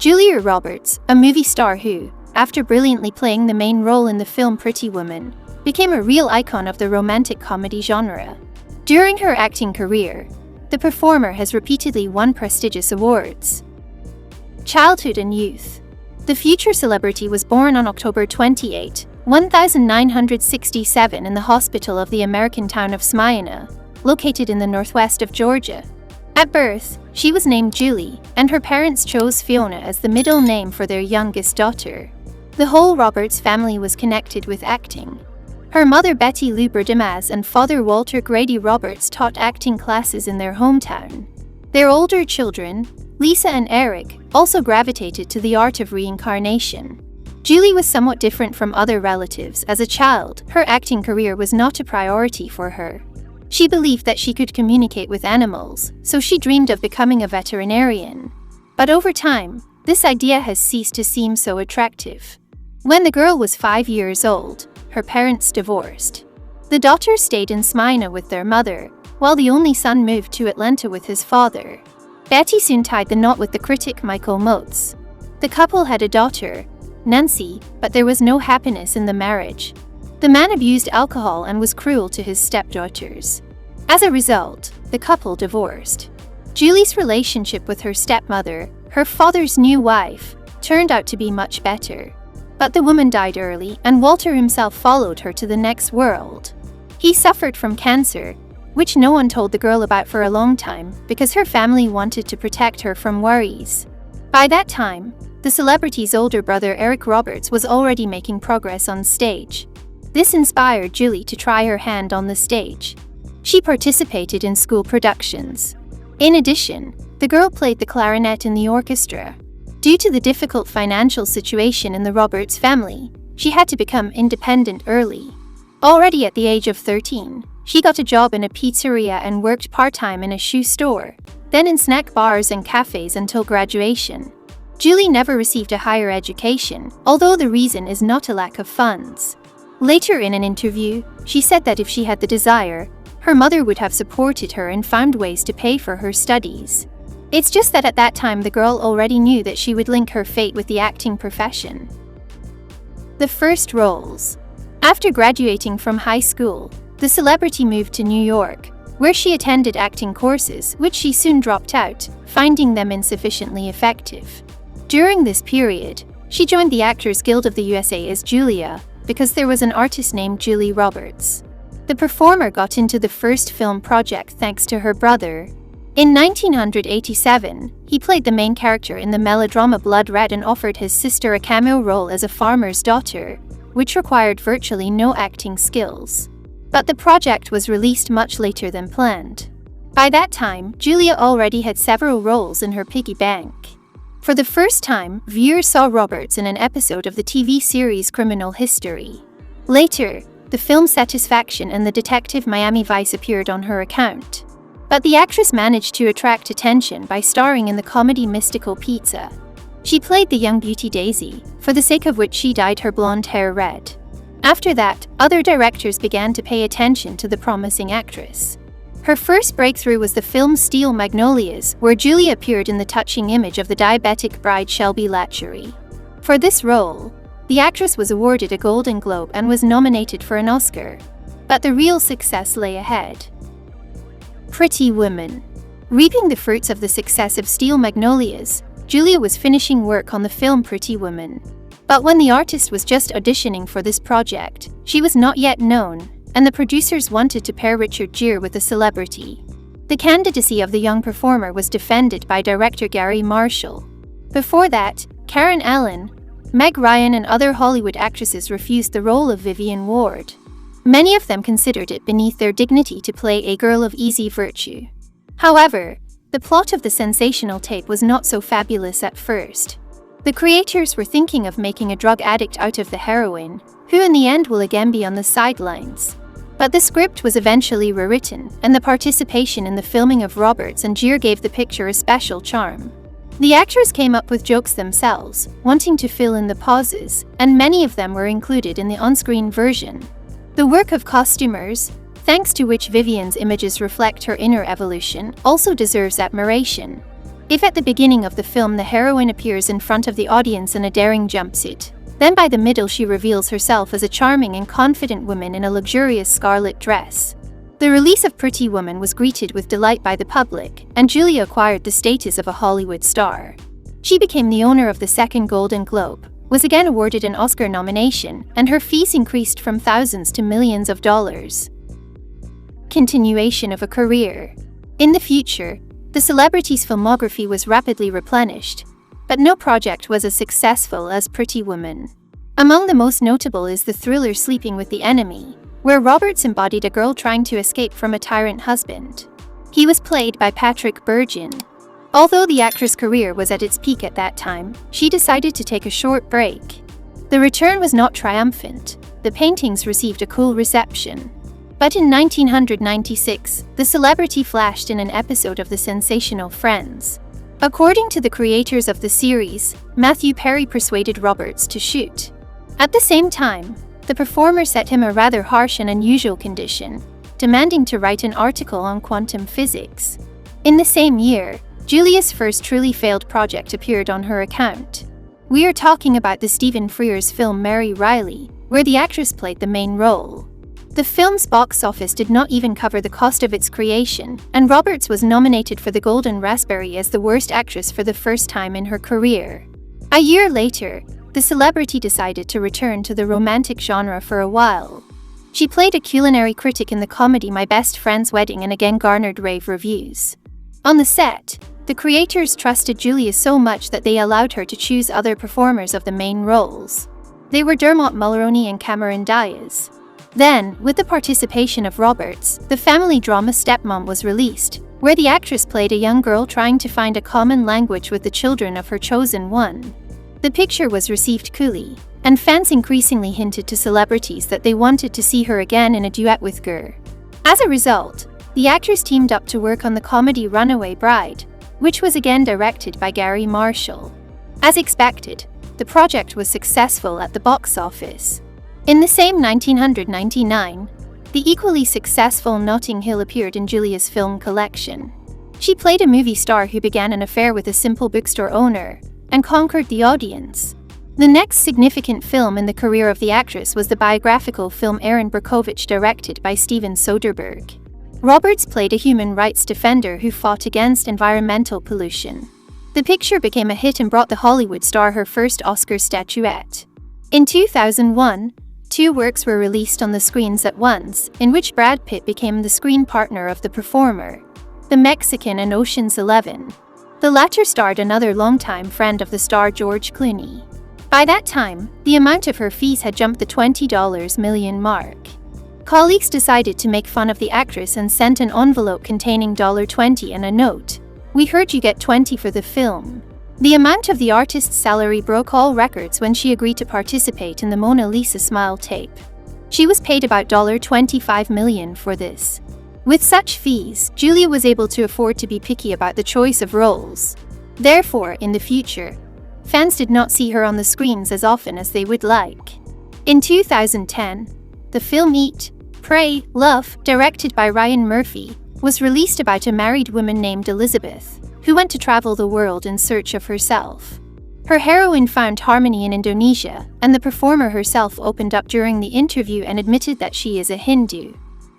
Julia Roberts, a movie star who, after brilliantly playing the main role in the film Pretty Woman, became a real icon of the romantic comedy genre. During her acting career, the performer has repeatedly won prestigious awards. Childhood and youth. The future celebrity was born on October 28, 1967 in the hospital of the American town of Smyrna, located in the northwest of Georgia. At birth, she was named Julie, and her parents chose Fiona as the middle name for their youngest daughter. The whole Roberts family was connected with acting. Her mother Betty Lou Berdamaz and father Walter Grady Roberts taught acting classes in their hometown. Their older children, Lisa and Eric, also gravitated to the art of reincarnation. Julie was somewhat different from other relatives. As a child, her acting career was not a priority for her. She believed that she could communicate with animals, so she dreamed of becoming a veterinarian. But over time, this idea has ceased to seem so attractive. When the girl was 5 years old, her parents divorced. The daughters stayed in Smyrna with their mother, while the only son moved to Atlanta with his father. Betty soon tied the knot with the critic Michael Motes. The couple had a daughter, Nancy, but there was no happiness in the marriage. The man abused alcohol and was cruel to his stepdaughters. As a result, the couple divorced. Julie's relationship with her stepmother, her father's new wife, turned out to be much better. But the woman died early, and Walter himself followed her to the next world. He suffered from cancer, which no one told the girl about for a long time because her family wanted to protect her from worries. By that time, the celebrity's older brother Eric Roberts was already making progress on stage. This inspired Julie to try her hand on the stage. She participated in school productions. In addition, the girl played the clarinet in the orchestra. Due to the difficult financial situation in the Roberts family, she had to become independent early. Already at the age of 13, she got a job in a pizzeria and worked part-time in a shoe store, then in snack bars and cafes until graduation. Julie never received a higher education, although the reason is not a lack of funds. Later in an interview, she said that if she had the desire, her mother would have supported her and found ways to pay for her studies. It's just that at that time the girl already knew that she would link her fate with the acting profession. The first roles. After graduating from high school, the celebrity moved to New York, where she attended acting courses, which she soon dropped out, finding them insufficiently effective. During this period, she joined the Actors Guild of the USA as Julia, because there was an artist named Julia Roberts. The performer got into the first film project thanks to her brother. In 1987, he played the main character in the melodrama Blood Red and offered his sister a cameo role as a farmer's daughter, which required virtually no acting skills. But the project was released much later than planned. By that time, Julia already had several roles in her piggy bank. For the first time, viewers saw Roberts in an episode of the TV series Criminal History. Later, the film Satisfaction and the detective Miami Vice appeared on her account. But the actress managed to attract attention by starring in the comedy Mystical Pizza. She played the young beauty Daisy, for the sake of which she dyed her blonde hair red. After that, other directors began to pay attention to the promising actress. Her first breakthrough was the film Steel Magnolias, where Julia appeared in the touching image of the diabetic bride Shelby Latchery. For this role, the actress was awarded a Golden Globe and was nominated for an Oscar. But the real success lay ahead. Pretty Woman. Reaping the fruits of the success of Steel Magnolias, Julia was finishing work on the film Pretty Woman. But when the artist was just auditioning for this project, she was not yet known, and the producers wanted to pair Richard Gere with a celebrity. The candidacy of the young performer was defended by director Gary Marshall. Before that, Karen Allen, Meg Ryan and other Hollywood actresses refused the role of Vivian Ward. Many of them considered it beneath their dignity to play a girl of easy virtue. However, the plot of the sensational tape was not so fabulous at first. The creators were thinking of making a drug addict out of the heroine, who in the end will again be on the sidelines. But the script was eventually rewritten, and the participation in the filming of Roberts and Gere gave the picture a special charm. The actors came up with jokes themselves, wanting to fill in the pauses, and many of them were included in the on-screen version. The work of costumers, thanks to which Vivian's images reflect her inner evolution, also deserves admiration. If at the beginning of the film the heroine appears in front of the audience in a daring jumpsuit, then by the middle she reveals herself as a charming and confident woman in a luxurious scarlet dress. The release of Pretty Woman was greeted with delight by the public, and Julia acquired the status of a Hollywood star. She became the owner of the second Golden Globe, was again awarded an Oscar nomination, and her fees increased from thousands to millions of dollars. Continuation of a career. In the future, the celebrity's filmography was rapidly replenished, but no project was as successful as Pretty Woman. Among the most notable is the thriller Sleeping with the Enemy, where Roberts embodied a girl trying to escape from a tyrant husband. He was played by Patrick Bergin. Although the actress' career was at its peak at that time, she decided to take a short break. The return was not triumphant. The paintings received a cool reception. But in 1996, the celebrity flashed in an episode of the sensational Friends. According to the creators of the series, Matthew Perry persuaded Roberts to shoot. At the same time, the performer set him a rather harsh and unusual condition, demanding to write an article on quantum physics. In the same year, Julia's first truly failed project appeared on her account. We are talking about the Stephen Frears film Mary Riley, where the actress played the main role. The film's box office did not even cover the cost of its creation, and Roberts was nominated for the Golden Raspberry as the worst actress for the first time in her career. A year later, the celebrity decided to return to the romantic genre for a while. She played a culinary critic in the comedy My Best Friend's Wedding and again garnered rave reviews. On the set, the creators trusted Julia so much that they allowed her to choose other performers of the main roles. They were Dermot Mulroney and Cameron Diaz. Then, with the participation of Roberts, the family drama Stepmom was released, where the actress played a young girl trying to find a common language with the children of her chosen one. The picture was received coolly, and fans increasingly hinted to celebrities that they wanted to see her again in a duet with Gurr. As a result, the actress teamed up to work on the comedy Runaway Bride, which was again directed by Gary Marshall. As expected, the project was successful at the box office. In the same 1999, the equally successful Notting Hill appeared in Julia's film collection. She played a movie star who began an affair with a simple bookstore owner and conquered the audience. The next significant film in the career of the actress was the biographical film Erin Brockovich, directed by Steven Soderbergh. Roberts played a human rights defender who fought against environmental pollution. The picture became a hit and brought the Hollywood star her first Oscar statuette. In 2001, two works were released on the screens at once, in which Brad Pitt became the screen partner of the performer, The Mexican and Ocean's 11. The latter starred another longtime friend of the star, George Clooney. By that time, the amount of her fees had jumped the $20 million mark. Colleagues decided to make fun of the actress and sent an envelope containing $20 and a note. "We heard you get $20 for the film." The amount of the artist's salary broke all records when she agreed to participate in the Mona Lisa Smile tape. She was paid about $25 million for this. With such fees, Julia was able to afford to be picky about the choice of roles. Therefore, in the future, fans did not see her on the screens as often as they would like. In 2010, the film Eat, Pray, Love, directed by Ryan Murphy, was released about a married woman named Elizabeth, who went to travel the world in search of herself. Her heroine found harmony in Indonesia, and the performer herself opened up during the interview and admitted that she is a Hindu.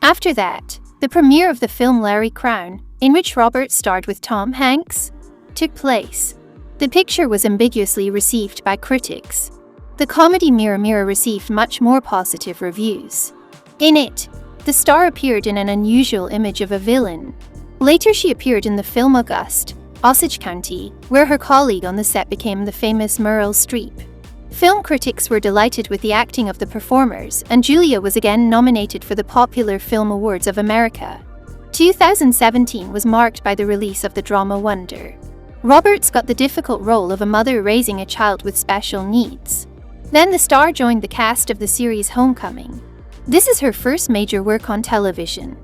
After that, the premiere of the film Larry Crown, in which Roberts starred with Tom Hanks, took place. The picture was ambiguously received by critics. The comedy Mirror Mirror received much more positive reviews. In it, the star appeared in an unusual image of a villain. Later she appeared in the film August, Osage County, where her colleague on the set became the famous Meryl Streep. Film critics were delighted with the acting of the performers, and Julia was again nominated for the Popular Film Awards of America. 2017 was marked by the release of the drama Wonder. Roberts got the difficult role of a mother raising a child with special needs. Then the star joined the cast of the series Homecoming. This is her first major work on television.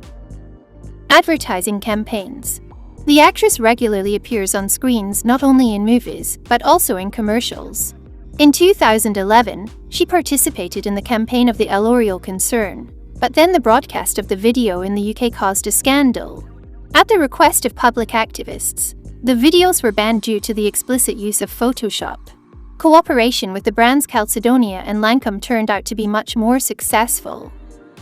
Advertising campaigns. The actress regularly appears on screens not only in movies, but also in commercials. In 2011, she participated in the campaign of the L'Oreal concern, but then the broadcast of the video in the UK caused a scandal. At the request of public activists, The videos were banned due to the explicit use of Photoshop. Cooperation with the brands Calcedonia and Lancome turned out to be much more successful.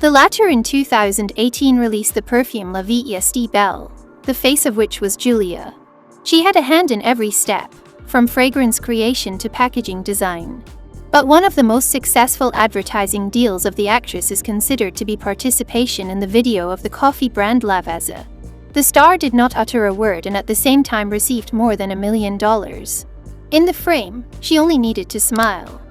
The latter in 2018 released the perfume La Vie est belle, the face of which was Julia. She had a hand in every step, from fragrance creation to packaging design. But one of the most successful advertising deals of the actress is considered to be participation in the video of the coffee brand Lavazza. The star did not utter a word and at the same time received more than $1 million. In the frame, she only needed to smile.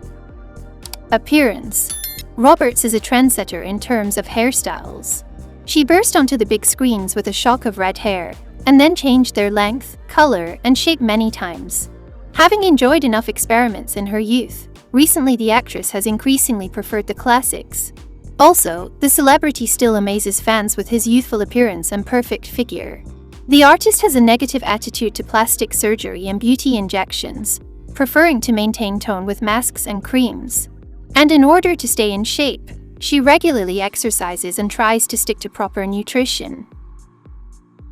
Appearance. Roberts is a trendsetter in terms of hairstyles. She burst onto the big screens with a shock of red hair, and then changed their length, color, and shape many times. Having enjoyed enough experiments in her youth, recently the actress has increasingly preferred the classics. Also, the celebrity still amazes fans with his youthful appearance and perfect figure. The artist has a negative attitude to plastic surgery and beauty injections, preferring to maintain tone with masks and creams. And in order to stay in shape, she regularly exercises and tries to stick to proper nutrition.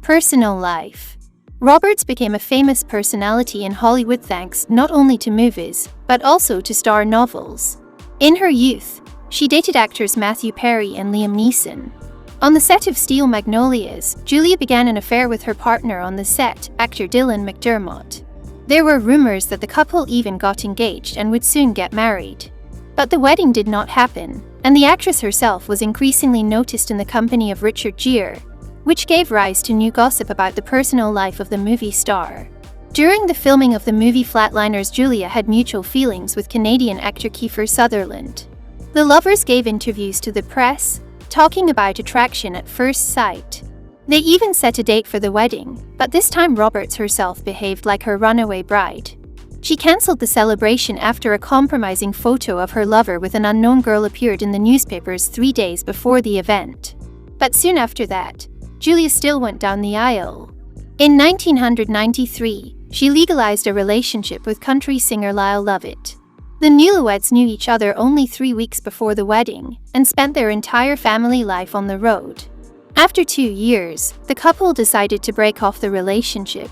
Personal life. Roberts became a famous personality in Hollywood thanks not only to movies, but also to star novels. In her youth, she dated actors Matthew Perry and Liam Neeson. On the set of Steel Magnolias, Julia began an affair with her partner on the set, actor Dylan McDermott. There were rumors that the couple even got engaged and would soon get married. But the wedding did not happen, and the actress herself was increasingly noticed in the company of Richard Gere, which gave rise to new gossip about the personal life of the movie star. During the filming of the movie Flatliners, Julia had mutual feelings with Canadian actor Kiefer Sutherland. The lovers gave interviews to the press, talking about attraction at first sight. They even set a date for the wedding, but this time Roberts herself behaved like her runaway bride. She cancelled the celebration after a compromising photo of her lover with an unknown girl appeared in the newspapers 3 days before the event. But soon after that, Julia still went down the aisle. In 1993, she legalized a relationship with country singer Lyle Lovett. The newlyweds knew each other only 3 weeks before the wedding and spent their entire family life on the road. After 2 years, the couple decided to break off the relationship.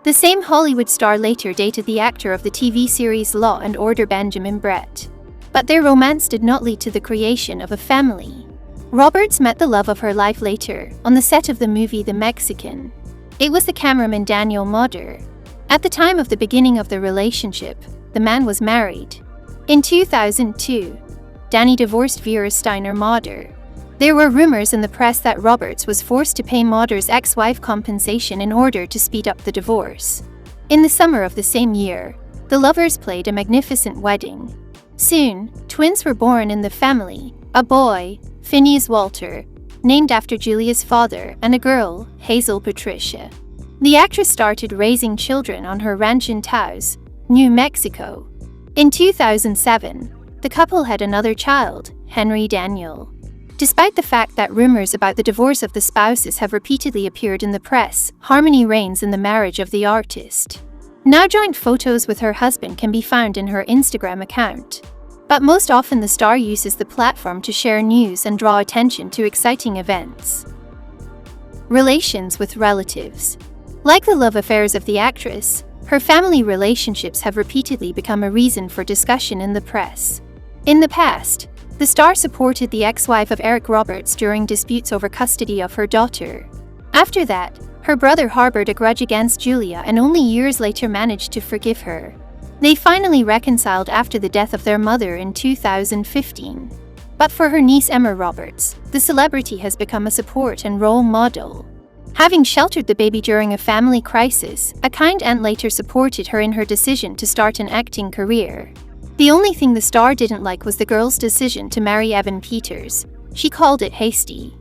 The same Hollywood star later dated the actor of the TV series Law and Order Benjamin Brett. But their romance did not lead to the creation of a family. Roberts met the love of her life later, on the set of the movie The Mexican. It was the cameraman Daniel Moder. At the time of the beginning of the relationship, the man was married. In 2002, Danny divorced Vera Steiner Moder. There were rumors in the press that Roberts was forced to pay Moder's ex-wife compensation in order to speed up the divorce. In the summer of the same year, the lovers played a magnificent wedding. Soon, twins were born in the family, a boy, Phineas Walter, named after Julia's father, and a girl, Hazel Patricia. The actress started raising children on her ranch in Taos, New Mexico. In 2007, the couple had another child, Henry Daniel. Despite the fact that rumors about the divorce of the spouses have repeatedly appeared in the press, harmony reigns in the marriage of the artist. Now joint photos with her husband can be found in her Instagram account. But most often the star uses the platform to share news and draw attention to exciting events. Relations with relatives. Like the love affairs of the actress, her family relationships have repeatedly become a reason for discussion in the press. In the past, the star supported the ex-wife of Eric Roberts during disputes over custody of her daughter. After that, her brother harbored a grudge against Julia and only years later managed to forgive her. They finally reconciled after the death of their mother in 2015. But for her niece Emma Roberts, the celebrity has become a support and role model. Having sheltered the baby during a family crisis, a kind aunt later supported her in her decision to start an acting career. The only thing the star didn't like was the girl's decision to marry Evan Peters. She called it hasty.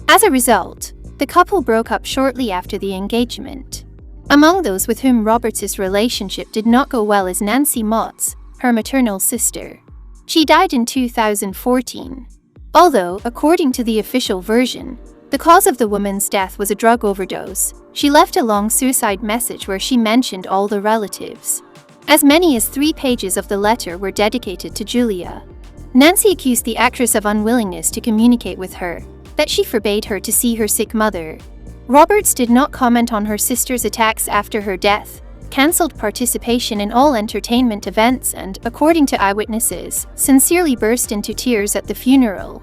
As a result, the couple broke up shortly after the engagement. Among those with whom Roberts' relationship did not go well is Nancy Motz, her maternal sister. She died in 2014. Although, according to the official version, the cause of the woman's death was a drug overdose, she left a long suicide message where she mentioned all the relatives. As many as 3 pages of the letter were dedicated to Julia. Nancy accused the actress of unwillingness to communicate with her, that she forbade her to see her sick mother. Roberts did not comment on her sister's attacks after her death, cancelled participation in all entertainment events and, according to eyewitnesses, sincerely burst into tears at the funeral.